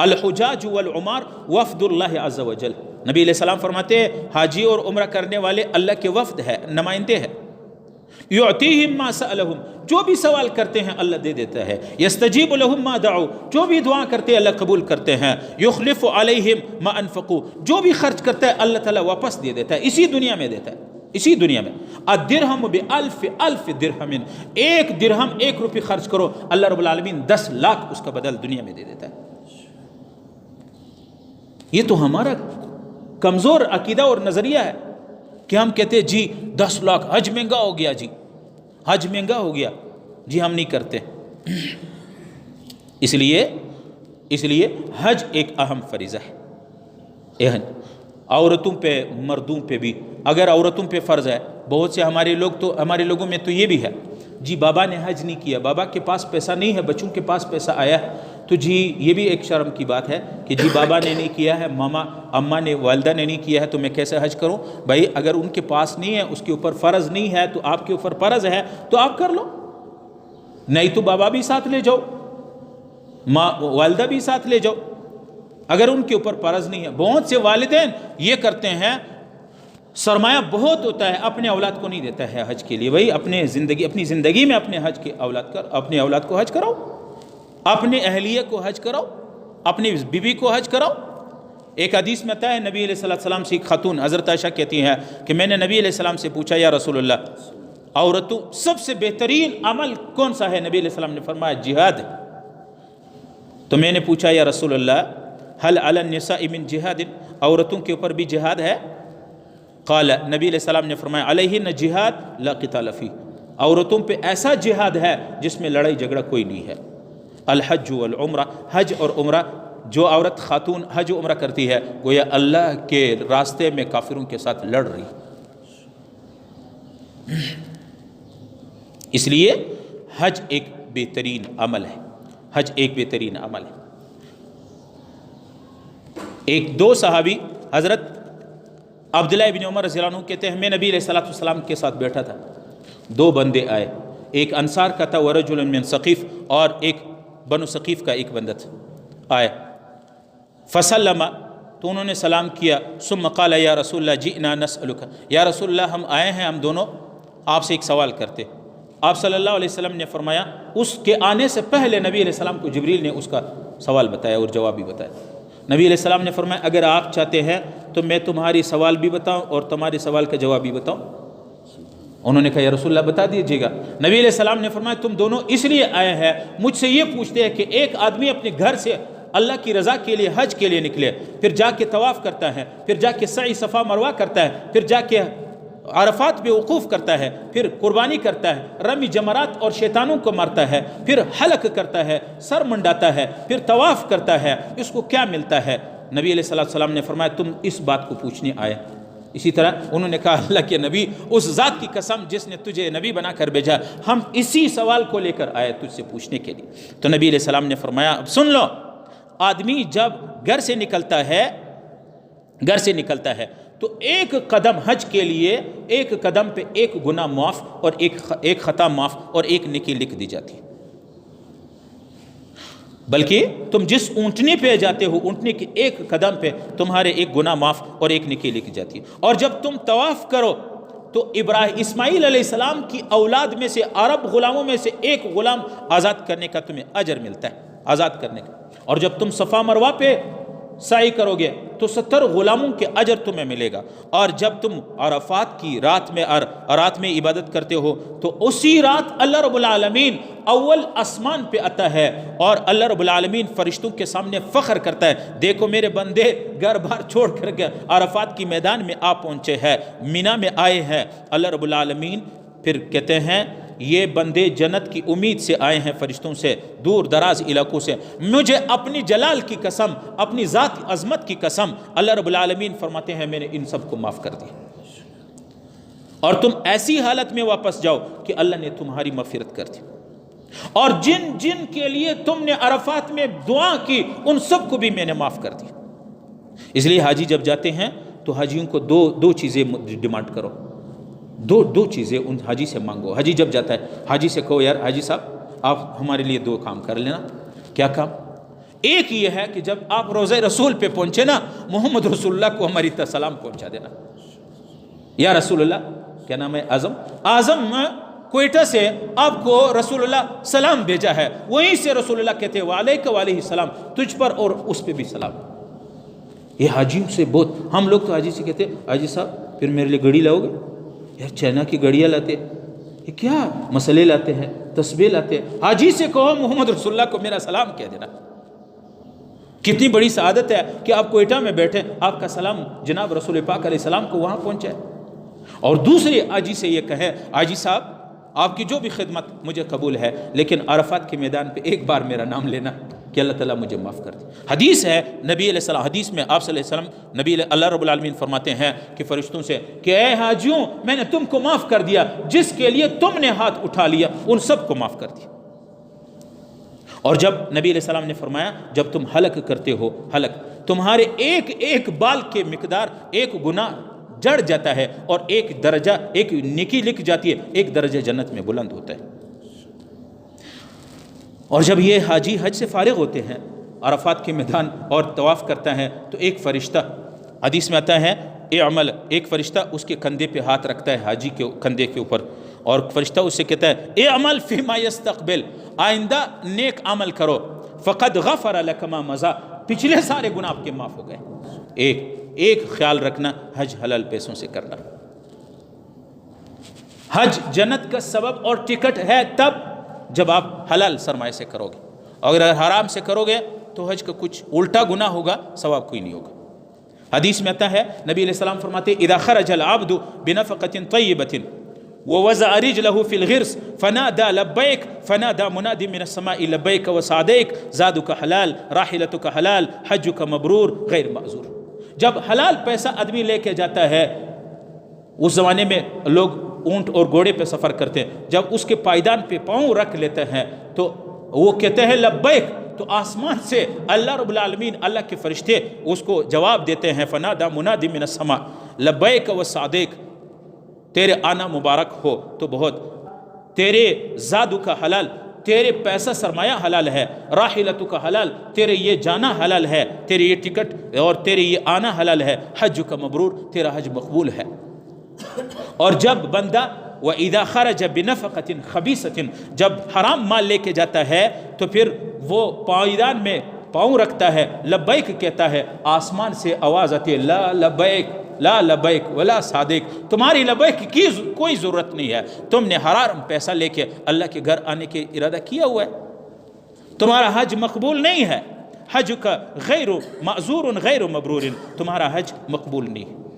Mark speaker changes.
Speaker 1: الحجاج والعمار وفد اللہ عز وجل، نبی علیہ السلام فرماتے ہیں حاجی اور عمرہ کرنے والے اللہ کے وفد ہے، نمائندے ہیں۔ یعطیہم ما سألہم، جو بھی سوال کرتے ہیں اللہ دے دیتا ہے۔ یستجیب لہم ما دعوا، جو بھی دعا کرتے ہیں اللہ قبول کرتے ہیں۔ یخلف علیہم ما انفقوا، جو بھی خرچ کرتا ہے اللہ تعالیٰ واپس دے دیتا ہے، اسی دنیا میں دیتا ہے، اسی دنیا میں۔ الدرہم بألف الف درہم، ایک درہم ایک روپے خرچ کرو اللہ رب العالمین 10 لاکھ اس کا بدل دنیا میں دے دیتا ہے۔ یہ تو ہمارا کمزور عقیدہ اور نظریہ ہے کہ ہم کہتے ہیں جی 10 لاکھ حج مہنگا ہو گیا، جی حج مہنگا ہو گیا، جی ہم نہیں کرتے۔ اس لیے حج ایک اہم فریضہ ہے، عورتوں پہ مردوں پہ بھی۔ اگر عورتوں پہ فرض ہے، بہت سے ہمارے لوگوں میں تو یہ بھی ہے جی بابا نے حج نہیں کیا، بابا کے پاس پیسہ نہیں ہے، بچوں کے پاس پیسہ آیا ہے، تو جی یہ بھی ایک شرم کی بات ہے کہ جی بابا نے نہیں کیا ہے، ماما اماں نے والدہ نے نہیں کیا ہے تو میں کیسے حج کروں؟ بھائی اگر ان کے پاس نہیں ہے، اس کے اوپر فرض نہیں ہے، تو آپ کے اوپر فرض ہے تو آپ کر لو، نہیں تو بابا بھی ساتھ لے جاؤ، ماں والدہ بھی ساتھ لے جاؤ اگر ان کے اوپر فرض نہیں ہے۔ بہت سے والدین یہ کرتے ہیں، سرمایہ بہت ہوتا ہے، اپنے اولاد کو نہیں دیتا ہے حج کے لیے۔ بھائی اپنی زندگی میں اپنے اولاد کو حج کراؤ، اپنے اہلیہ کو حج کراؤ، اپنی بیوی کو حج کراؤ۔ ایک حدیث میں آتا ہے نبی علیہ السلام سے ایک خاتون حضرت عائشہ کہتی ہیں کہ میں نے نبی علیہ السلام سے پوچھا یا رسول اللہ عورتوں سب سے بہترین عمل کون سا ہے؟ نبی علیہ السلام نے فرمایا جہاد۔ تو میں نے پوچھا یا رسول اللہ حل علی النساء من جہاد، عورتوں کے اوپر بھی جہاد ہے؟ قال، نبی علیہ السلام نے فرمایا علیہن جہاد لا قتال فیہ، عورتوں پہ ایسا جہاد ہے جس میں لڑائی جھگڑا کوئی نہیں ہے۔ الحج والعمرہ، حج اور عمرہ، جو عورت خاتون حج و عمرہ کرتی ہے گویا اللہ کے راستے میں کافروں کے ساتھ لڑ رہی۔ اس لیے حج ایک بہترین عمل ہے، حج ایک بہترین عمل ہے۔ دو صحابی حضرت عبداللہ ابن عمر رضی اللہ عنہ کہتے ہیں میں نبی علیہ السلام کے ساتھ بیٹھا تھا، 2 بندے آئے، ایک انصار کا تھا ورجل من ثقیف، اور ایک بنو ثقیف کا ایک بندہ تھا، آئے فسلم، تو انہوں نے سلام کیا، ثم قال یا رسول اللہ جئنا نسألک، یا رسول اللہ ہم آئے ہیں، ہم دونوں آپ سے ایک سوال کرتے۔ آپ صلی اللہ علیہ وسلم نے فرمایا، اس کے آنے سے پہلے نبی علیہ السلام کو جبریل نے اس کا سوال بتایا اور جواب بھی بتایا۔ نبی علیہ السلام نے فرمایا اگر آپ چاہتے ہیں تو میں تمہاری سوال بھی بتاؤں اور تمہارے سوال کا جواب بھی بتاؤں؟ انہوں نے کہا یا رسول اللہ بتا دیجیے گا۔ نبی علیہ السلام نے فرمایا تم دونوں اس لیے آئے ہیں، مجھ سے یہ پوچھتے ہیں کہ ایک آدمی اپنے گھر سے اللہ کی رضا کے لیے حج کے لیے نکلے، پھر جا کے طواف کرتا ہے، پھر جا کے سعی صفا مروہ کرتا ہے، پھر جا کے عرفات پہ وقوف کرتا ہے، پھر قربانی کرتا ہے، رمی جمرات اور شیطانوں کو مارتا ہے، پھر حلق کرتا ہے، سر منڈاتا ہے، پھر طواف کرتا ہے، اس کو کیا ملتا ہے؟ نبی علیہ السلام نے فرمایا تم اس بات کو پوچھنے آئے۔ اسی طرح انہوں نے کہا اللہ کے نبی اس ذات کی قسم جس نے تجھے نبی بنا کر بھیجا، ہم اسی سوال کو لے کر آئے تجھ سے پوچھنے کے لیے۔ تو نبی علیہ السلام نے فرمایا اب سن لو، آدمی جب گھر سے نکلتا ہے تو ایک قدم حج کے لیے، ایک قدم پہ ایک گناہ معاف اور ایک خطا معاف اور ایک نیکی لکھ دی جاتی ہے۔ بلکہ تم جس اونٹنی پہ جاتے ہو، اونٹنی کے ایک قدم پہ تمہارے ایک گناہ معاف اور ایک نیکی لکھی جاتی ہے۔ اور جب تم طواف کرو تو اسماعیل علیہ السلام کی اولاد میں سے، عرب غلاموں میں سے ایک غلام آزاد کرنے کا تمہیں اجر ملتا ہے، آزاد کرنے کا۔ اور جب تم صفا مروہ پہ سعی کرو گے تو 70 غلاموں کے اجر تمہیں ملے گا۔ اور جب تم عرفات کی رات میں عبادت کرتے ہو تو اسی رات اللہ رب العالمین اول آسمان پہ آتا ہے اور اللہ رب العالمین فرشتوں کے سامنے فخر کرتا ہے، دیکھو میرے بندے گھر بار چھوڑ کر کے عرفات کی میدان میں آ پہنچے ہیں، مینا میں آئے ہیں۔ اللہ رب العالمین پھر کہتے ہیں یہ بندے جنت کی امید سے آئے ہیں، فرشتوں سے، دور دراز علاقوں سے، مجھے اپنی جلال کی قسم، اپنی ذات عظمت کی قسم، اللہ رب العالمین فرماتے ہیں میں نے ان سب کو معاف کر دیا۔ اور تم ایسی حالت میں واپس جاؤ کہ اللہ نے تمہاری مغفرت کر دی، اور جن کے لیے تم نے عرفات میں دعا کی ان سب کو بھی میں نے معاف کر دیا۔ اس لیے حاجی جب جاتے ہیں تو حاجیوں کو دو چیزیں ڈیمانڈ کرو، دو چیزیں ان حاجی سے مانگو۔ حاجی جب جاتا ہے حاجی سے کہو یار حاجی صاحب آپ ہمارے لیے 2 کام کر لینا۔ کیا کام؟ ایک یہ ہے کہ جب آپ روضہ رسول پہ پہنچے نا، محمد رسول اللہ کو ہماری طرف سلام پہنچا دینا، یا رسول اللہ، کیا نام ہے، اعظم کوئٹہ سے آپ کو رسول اللہ سلام بھیجا ہے، وہیں سے رسول اللہ کہتے ہیں وعلیک وعلیہ السلام، تجھ پر اور اس پہ بھی سلام۔ یہ حاجیوں سے بہت، ہم لوگ تو حاجی سے کہتے ہیں حاجی صاحب پھر میرے لیے گھڑی لاؤ گے؟ یار چائنا کی گھڑیاں لاتے، یہ کیا مسئلے لاتے ہیں، تسبیح لاتے ہیں۔ حاجی سے کہو محمد رسول اللہ کو میرا سلام کہہ دینا۔ کتنی بڑی سعادت ہے کہ آپ کوئٹہ میں بیٹھے، آپ کا سلام جناب رسول پاک علیہ السلام کو وہاں پہنچائے۔ اور دوسری حاجی سے یہ کہے حاجی صاحب آپ کی جو بھی خدمت مجھے قبول ہے، لیکن عرفات کے میدان پہ ایک بار میرا نام لینا کہ اللہ تعالیٰ مجھے معاف کر دے۔ حدیث ہے نبی علیہ السلام، حدیث میں آپ صلی اللہ علیہ وسلم، نبی اللہ رب العالمین فرماتے ہیں کہ فرشتوں سے کہ اے حاجیوں میں نے تم کو معاف کر دیا، جس کے لیے تم نے ہاتھ اٹھا لیا ان سب کو معاف کر دیا۔ اور جب نبی علیہ السلام نے فرمایا جب تم حلق کرتے ہو، حلق تمہارے ایک ایک بال کے مقدار ایک گناہ جڑ جاتا ہے، اور ایک درجہ، ایک نیکی لکھ جاتی ہے، ایک درجہ جنت میں بلند ہوتا ہے۔ اور جب یہ حاجی حج سے فارغ ہوتے ہیں، عرفات کے میدان اور طواف کرتا ہے، تو ایک فرشتہ، حدیث میں آتا ہے اعمل، ایک فرشتہ اس کے کندھے پہ ہاتھ رکھتا ہے، حاجی کے کندھے کے اوپر، اور فرشتہ اس سے کہتا ہے اعمل فیما یستقبل، آئندہ نیک عمل کرو، فقد غفر لک ما مضی، پچھلے سارے گناہ آپ کے معاف ہو گئے۔ ایک خیال رکھنا، حج حلال پیسوں سے کرنا۔ حج جنت کا سبب اور ٹکٹ ہے تب جب آپ حلال سرمایہ سے کرو گے، اگر حرام سے کرو گے تو حج کا کچھ الٹا گناہ ہوگا، ثواب کوئی نہیں ہوگا۔ حدیث میں آتا ہے نبی علیہ السلام فرماتے اذا خرج العبد بنفقة طیبة ووضع رجله في الغرس فنادى لبيك فنادى منادي من السماء لبيك وسعديك زادك حلال راحلتك حلال حجك مبرور غیر معذور۔ جب حلال پیسہ آدمی لے کے جاتا ہے، اس زمانے میں لوگ اونٹ اور گھوڑے پہ سفر کرتے ہیں، جب اس کے پائیدان پہ پاؤں رکھ لیتے ہیں تو وہ کہتے ہیں لبیک، تو آسمان سے اللہ رب العالمین، اللہ کے فرشتے اس کو جواب دیتے ہیں فنادى منادی من السماء لبیک وسعدیک، تیرے آنا مبارک ہو، تو بہت، تیرے زادو کا حلال، تیرے پیسہ سرمایہ حلال ہے، راحلتو کا حلال، تیرے یہ جانا حلال ہے، تیرے یہ ٹکٹ اور تیرے یہ آنا حلال ہے، حج کا مبرور، تیرا حج مقبول ہے۔ اور جب بندہ وَإِذَا خَرَجَ بِنَفَقَةٍ خَبِيثَةٍ، جب حرام مال لے کے جاتا ہے تو پھر وہ پائیدان میں پاؤں رکھتا ہے، لبیک کہتا ہے، آسمان سے آواز آتی ہے لا لبیک لا لبیک ولا صادق، تمہاری لبیک کی کوئی ضرورت نہیں ہے، تم نے حرام پیسہ لے کے اللہ کے گھر آنے کے ارادہ کیا ہوا ہے، تمہارا حج مقبول نہیں ہے، حج کا غیر معذور غیر مبرور، تمہارا حج مقبول نہیں ہے۔